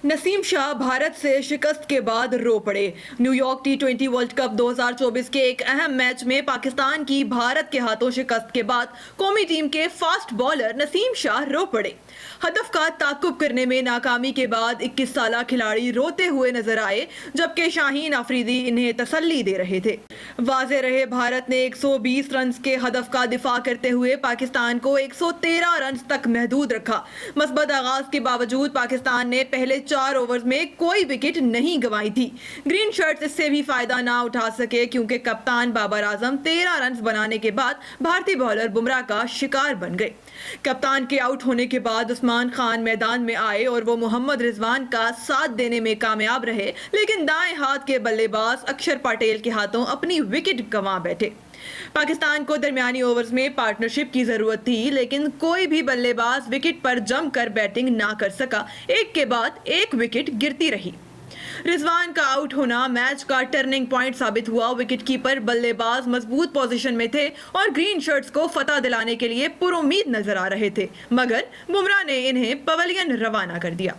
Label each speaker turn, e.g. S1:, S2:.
S1: नसीम शाह भारत से शिकस्त के बाद रो पड़े। न्यूयॉर्क टी20 वर्ल्ड कप 2024 के एक अहम मैच में पाकिस्तान की भारत के हाथों शिकस्त के बाद कौमी टीम के फास्ट बॉलर नसीम शाह रो पड़े। हदफ का ताकुब करने में नाकामी के बाद 21 साला खिलाड़ी रोते हुए नजर आए, जबकि शाहीन अफरीदी इन्हें तसल्ली दे रहे थे। वाज़े रहे, भारत ने 120 रन के हदफ का दिफा करते हुए पाकिस्तान को 113 रन तक महदूद रखा। मस्बत आगाज के बावजूद पाकिस्तान ने पहले 4 ओवर्स में कोई विकेट नहीं गंवाई थी। ग्रीन शर्ट्स इससे भी फायदा ना उठा सके, क्योंकि कप्तान बाबर आजम 13 रन बनाने के बाद भारतीय बॉलर बुमराह का शिकार बन गए। कप्तान के आउट होने के बाद उस्मान खान मैदान में आए और वो मोहम्मद रिजवान का साथ देने में कामयाब रहे, लेकिन दाएं हाथ के बल्लेबाज अक्षर पटेल के हाथों अपनी विकेट गंवा बैठे। पाकिस्तान को दरमियानी ओवर्स में पार्टनरशिप की जरूरत थी, लेकिन कोई भी बल्लेबाज विकेट पर जमकर बैटिंग ना कर सका। एक के बाद एक विकेट गिरती रही। रिजवान का आउट होना मैच का टर्निंग पॉइंट साबित हुआ। विकेटकीपर बल्लेबाज मजबूत पोजीशन में थे और ग्रीन शर्ट्स को फतह दिलाने के लिए पुरुम्मीद नजर आ रहे थे, मगर बुमराह ने इन्हें पवेलियन रवाना कर दिया।